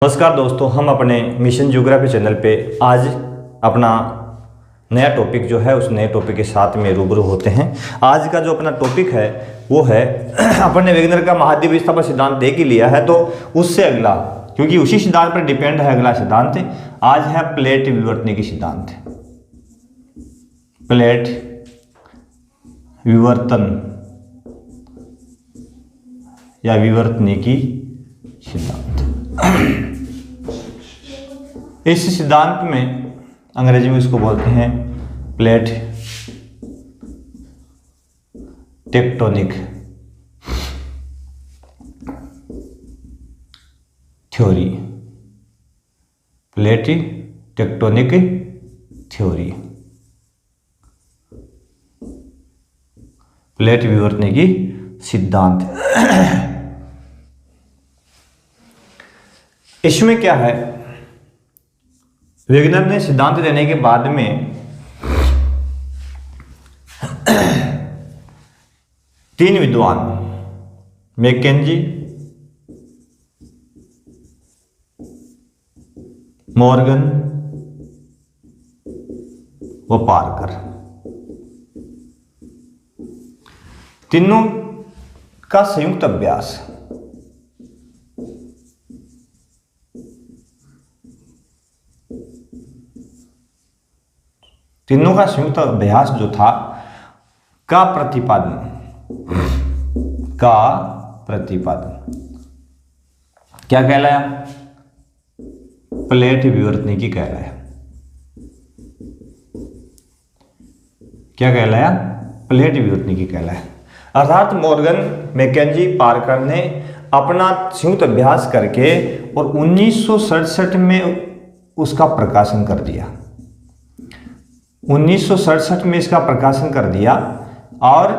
नमस्कार दोस्तों, हम अपने मिशन ज्योग्राफी चैनल पे आज अपना नया टॉपिक जो है उस नए टॉपिक के साथ में रूबरू होते हैं। आज का जो अपना टॉपिक है वो है अपन ने वेगनर का महाद्वीप विस्थापन सिद्धांत देख ही लिया है, तो उससे अगला, क्योंकि उसी सिद्धांत पर डिपेंड है अगला सिद्धांत, आज है प्लेट विवर्तनिकी सिद्धांत। प्लेट विवर्तन या विवर्तनिकी सिद्धांत। इस सिद्धांत में अंग्रेजी में इसको बोलते हैं plate tectonic theory. Plate tectonic theory, plate विवर्तनिकी सिद्धांत। इसमें क्या है, वेगनर ने सिद्धांत देने के बाद में तीन विद्वान मैकेंजी, मॉर्गन व पार्कर, तीनों का संयुक्त अभ्यास जो था का प्रतिपादन क्या कहलाया? प्लेट विवर्तनिकी कहलाया। क्या कहलाया? प्लेट विवर्तनिकी कहलाया। अर्थात मॉर्गन, मैकेंजी, पार्कर ने अपना संयुक्त अभ्यास करके और 1967 में उसका प्रकाशन कर दिया। 1967 में इसका प्रकाशन कर दिया और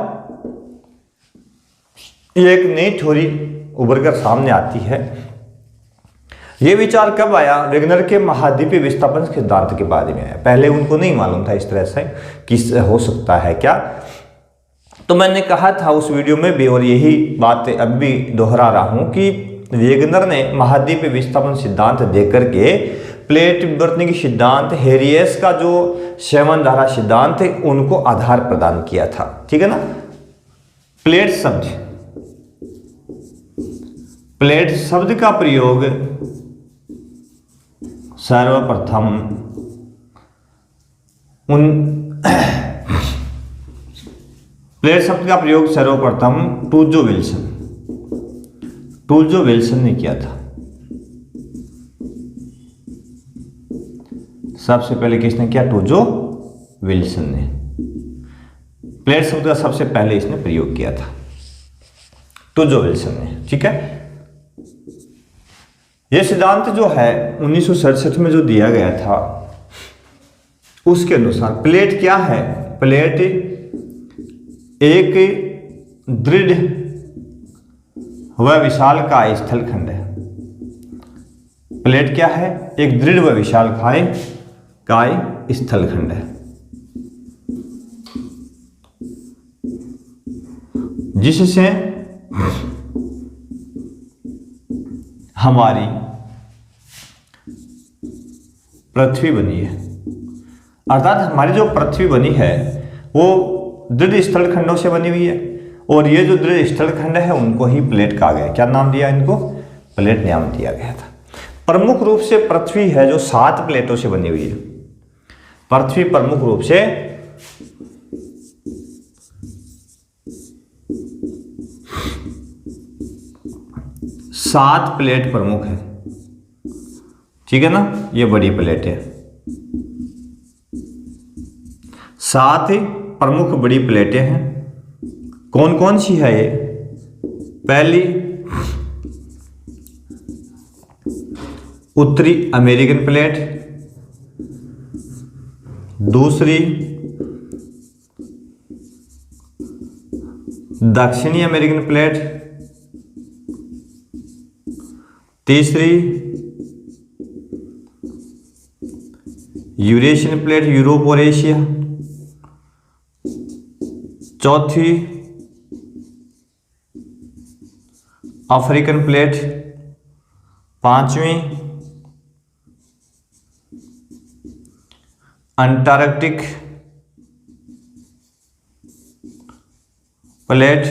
एक नई थ्योरी उभर कर सामने आती है। यह विचार कब आया? वेगनर के महाद्वीपीय विस्थापन सिद्धांत के बाद में आया। पहले उनको नहीं मालूम था इस तरह से कि हो सकता है क्या। तो मैंने कहा था उस वीडियो में भी, और यही बात अब भी दोहरा रहा हूं कि वेगनर ने महाद्वीपीय विस्थापन सिद्धांत देकर के प्लेट विवर्तनिकी सिद्धांत, हेरियस का जो सेवन धारा सिद्धांत है, उनको आधार प्रदान किया था। ठीक है ना। प्लेट शब्द का प्रयोग सर्वप्रथम टूजो विल्सन ने किया था। सबसे पहले किसने किया? टूजो विल्सन ने प्लेट शब्द का सबसे पहले इसने प्रयोग किया था, टूजो विल्सन ने। ठीक है। यह सिद्धांत जो है 1967 में जो दिया गया था, उसके अनुसार प्लेट क्या है? प्लेट एक दृढ़ व विशाल काय स्थलखंड है। प्लेट क्या है? एक दृढ़ व विशाल काय स्थलखंड है, जिससे हमारी पृथ्वी बनी है। अर्थात हमारी जो पृथ्वी बनी है वो दृढ़ स्थलखंडों से बनी हुई है, और ये जो दृढ़ स्थलखंड है उनको ही प्लेट कहा गया। क्या नाम दिया इनको? प्लेट नाम दिया गया था। प्रमुख रूप से पृथ्वी है जो 7 प्लेटों से बनी हुई है। पृथ्वी प्रमुख रूप से 7 प्लेट प्रमुख है। ठीक है ना। ये बड़ी प्लेट है। 7 प्रमुख बड़ी प्लेटें हैं। कौन कौन सी है ये? पहली उत्तरी अमेरिकन प्लेट, दूसरी दक्षिणी अमेरिकन प्लेट, तीसरी यूरेशियन प्लेट, यूरोप और एशिया, चौथी अफ्रीकन प्लेट, पांचवी अंटार्कटिक प्लेट,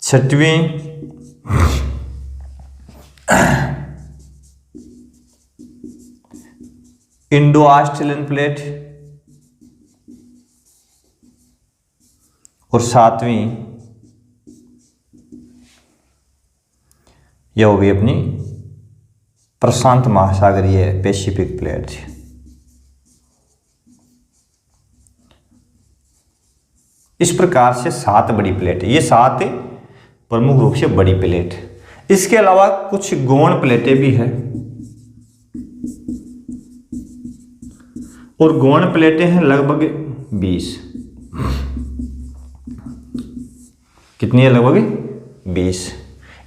छठवीं इंडो ऑस्ट्रेलियन प्लेट और सातवीं यह होगी अपनी प्रशांत महासागरीय पैसिफिक प्लेट। इस प्रकार से 7 बड़ी प्लेट है, ये 7 प्रमुख रूप से बड़ी प्लेट। इसके अलावा कुछ गौण प्लेटें भी हैं और गौण प्लेटें हैं लगभग 20। कितनी है? लगभग 20।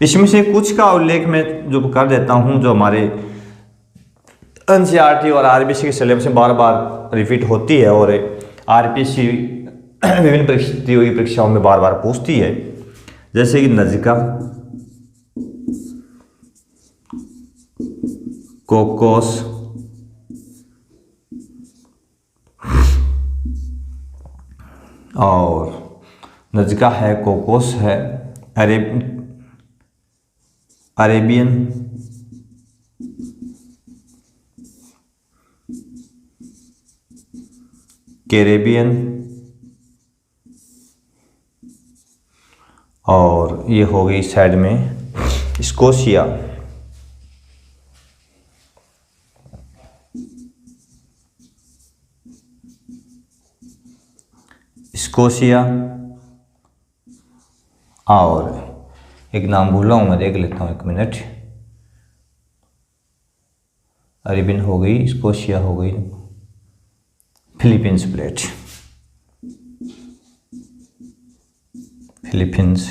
इसमें से कुछ का उल्लेख मैं जो कर देता हूं, जो हमारे एनसीईआरटी और आरबीसी के सिलेबस में बार बार रिपीट होती है और आरपीसी विभिन्न प्रतियोगी परीक्षाओं में बार बार पूछती है, जैसे कि नज़का, कोकोस, और नज़का है, कोकोस है, अरेबियन, कैरेबियन, और ये हो गई साइड में स्कोशिया। स्कोशिया और एक नाम भूला हूँ मैं, देख लेता हूँ 1 मिनट। अरेबियन हो गई, स्कोशिया हो गई, फिलीपींस प्लेट, फिलीपींस।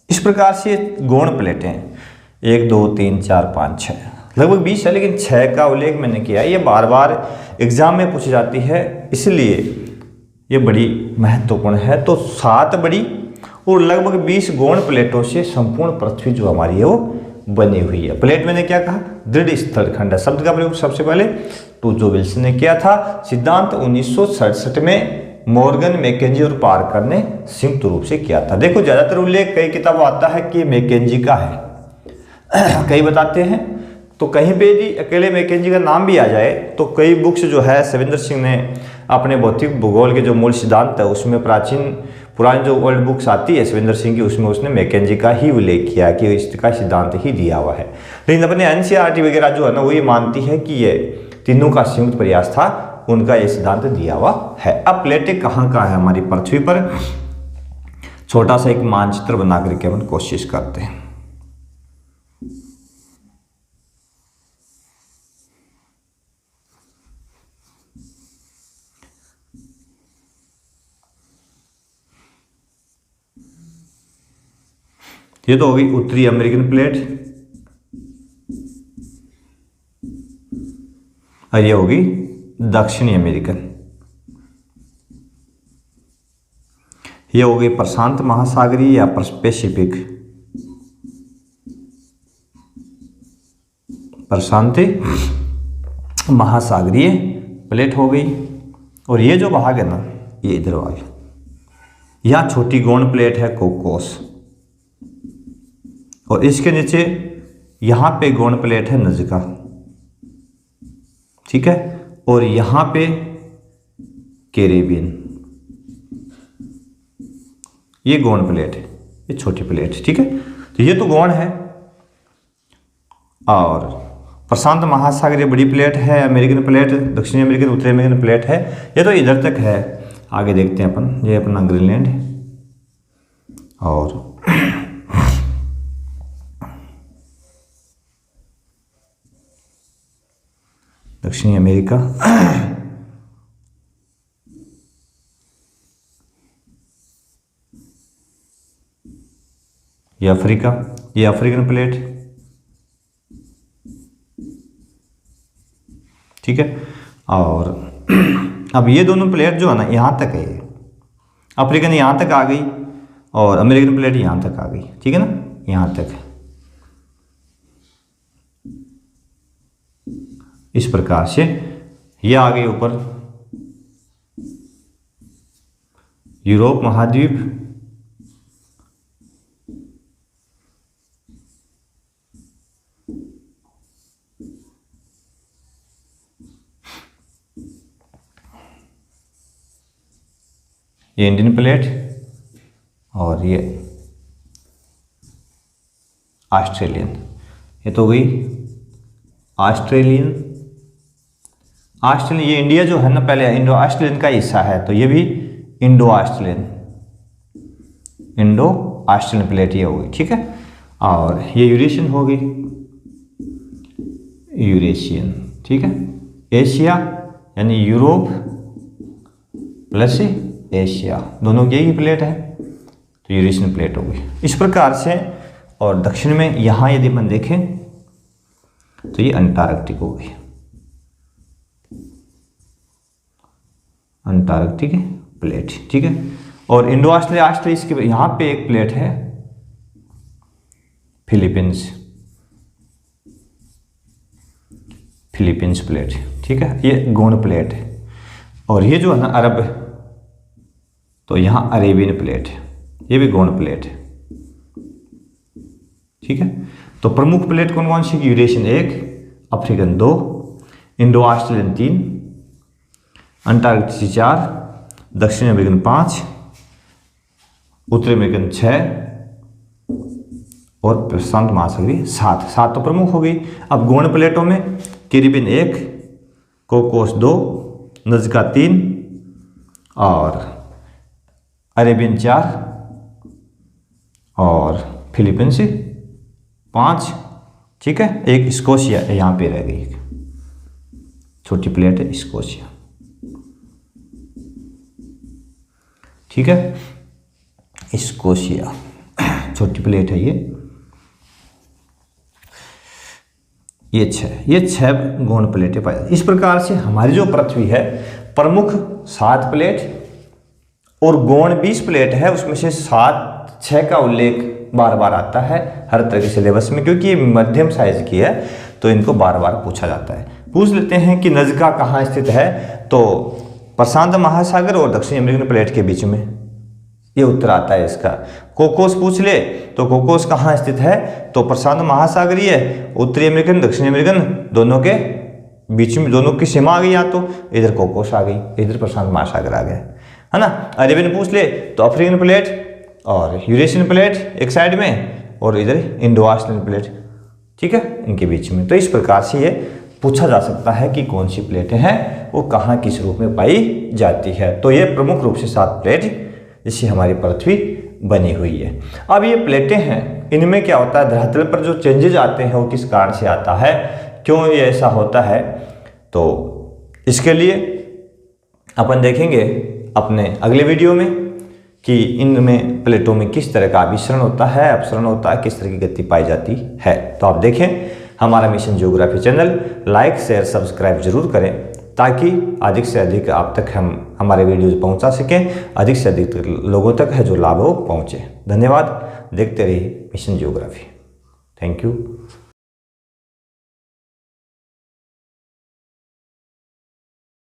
इस प्रकार से गौण प्लेटें 1 2 3 4 5 6 लगभग 20 है, लेकिन 6 का उल्लेख मैंने किया। ये बार बार एग्जाम में पूछी जाती है, इसलिए ये बड़ी महत्वपूर्ण है। तो 7 बड़ी और लगभग 20 गौण प्लेटों से संपूर्ण पृथ्वी जो हमारी है वो बनी हुई है। प्लेट मैंने क्या कहा? दृढ़ स्थलखंड है। शब्द का प्रयोग सबसे पहले टूजो विल्सन ने किया था। सिद्धांत 1967 में मॉर्गन, मैकेंजी और पार्कर ने संयुक्त रूप से किया था। देखो ज्यादातर उल्लेख कई किताबों आता है कि मैकेंजी का है, कई बताते हैं, तो कहीं पे भी अकेले मैकेंजी का नाम भी आ जाए तो कई बुक्स जो है सविंदर सिंह ने अपने भौतिक भूगोल के जो मूल सिद्धांत है उसमें पुरानी जो ओल्ड बुक्स आती है सविंदर सिंह की, उसमें उसने मैकेंजी का ही उल्लेख किया कि इसका सिद्धांत ही दिया हुआ है। लेकिन अपने एनसीईआरटी वगैरह जो है ना वो ये मानती है कि ये तीनों का संयुक्त प्रयास था, उनका ये सिद्धांत दिया हुआ है। अब प्लेटें कहाँ है हमारी पृथ्वी पर, छोटा सा एक मानचित्र बना करके अपन कोशिश करते हैं। ये तो होगी उत्तरी अमेरिकन प्लेट और ये होगी दक्षिणी अमेरिकन। ये हो गई प्रशांत महासागरीय या पैसिफिक, प्रशांत महासागरीय प्लेट हो गई। और ये जो भाग है ना ये इधर आ गया, यहां छोटी गौण प्लेट है कोकोस, और इसके नीचे यहां पे गौण प्लेट है नज़का, ठीक है, और यहां पे कैरेबियन, ये गौण प्लेट है, ये छोटी प्लेट है, ठीक है। तो ये तो गौण है। और प्रशांत महासागरीय बड़ी प्लेट है, अमेरिकन प्लेट, दक्षिणी अमेरिकन, उत्तरी अमेरिकन प्लेट है, ये तो इधर तक है। आगे देखते हैं अपन, ये अपना ग्रीनलैंड है और दक्षिणी अमेरिका, ये अफ्रीका, ये अफ्रीकन प्लेट, ठीक है। और अब ये दोनों प्लेट जो है ना यहां तक है, अफ्रीकन यहां तक आ गई और अमेरिकन प्लेट यहां तक आ गई, ठीक है ना, यहां तक। इस प्रकार से ये आ गई ऊपर यूरोप महाद्वीप, ये इंडियन प्लेट, और ये ऑस्ट्रेलियन। ये तो गई ऑस्ट्रेलियन। ये इंडिया जो है ना, पहले इंडो ऑस्ट्रेलियन का हिस्सा है, तो ये भी इंडो ऑस्ट्रेलियन प्लेट ये होगी, ठीक है। और ये यूरेशियन होगी, यूरेशियन, ठीक है। एशिया यानी यूरोप प्लस एशिया, दोनों की यही प्लेट है, तो यूरेशियन प्लेट होगी इस प्रकार से। और दक्षिण में यहाँ यदि हम देखें तो ये अंटार्कटिक हो गई, अंटार्कटिक प्लेट, ठीक है। और इंडो ऑस्ट्रेलिया इसके यहाँ पे एक प्लेट है फिलीपींस प्लेट, ठीक है। ये गोंड प्लेट है। और ये जो है ना अरब, तो यहाँ अरेबियन प्लेट है, ये भी गोंड प्लेट है, ठीक है। तो प्रमुख प्लेट कौन कौन सी? Eurasian 1, African 2, Indo Australian 3, Antarctic 4, दक्षिण अमेरिकन 5, उत्तरी अमेरिकन 6 और प्रशांत महासागरीय 7 तो प्रमुख हो गई। अब गौण प्लेटों में कैरिबियन 1, कोकोस 2, नज़का 3 और अरेबियन 4 और फिलीपींस 5, ठीक है। एक स्कोशिया यहाँ पे रह गई, छोटी प्लेट है स्कोशिया, ठीक है। स्कोशिया छोटी प्लेट है ये 6 गौण प्लेटें पाई जाती। इस प्रकार से हमारी जो पृथ्वी है प्रमुख 7 प्लेट और गौण 20 प्लेट है, उसमें से 6 का उल्लेख बार बार आता है हर तरह के सिलेबस में, क्योंकि ये मध्यम साइज की है तो इनको बार बार पूछा जाता है। पूछ लेते हैं कि नज़का कहाँ स्थित है, तो प्रशांत महासागर और दक्षिण अमेरिकन प्लेट के बीच में, ये उत्तर आता है इसका। कोकोस पूछ ले तो कोकोस कहाँ स्थित है, तो प्रशांत महासागरीय, उत्तरी अमेरिकन दक्षिण अमेरिकन दोनों के बीच में, दोनों की सीमा आ गई, यहाँ तो इधर कोकोस आ गई, इधर प्रशांत महासागर आ गया, है ना। अरेबियन पूछ ले तो अफ्रीकन प्लेट और यूरेशियन प्लेट एक साइड में और इधर इंडो ऑस्ट्रेलियन प्लेट, ठीक है, इनके बीच में। तो इस प्रकार से ये पूछा जा सकता है कि कौन सी प्लेटें हैं वो कहाँ किस रूप में पाई जाती है। तो ये प्रमुख रूप से 7 प्लेट जिससे हमारी पृथ्वी बनी हुई है। अब ये प्लेटें हैं, इनमें क्या होता है, धरातल पर जो चेंजेज आते हैं वो किस कारण से आता है, क्यों ये ऐसा होता है, तो इसके लिए अपन देखेंगे अपने अगले वीडियो में कि इनमें प्लेटों में किस तरह का आविष्रण होता है, अपसरण होता है, किस तरह की गति पाई जाती है। तो आप देखें हमारा mission geography channel, like share subscribe जरूर करें ताकि अधिक से अधिक आप तक हम हमारे वीडियोज पहुंचा सकें, अधिक से अधिक लोगों तक है जो लाभ हो पहुंचे। धन्यवाद, देखते रहिए मिशन ज्योग्राफी। Thank you.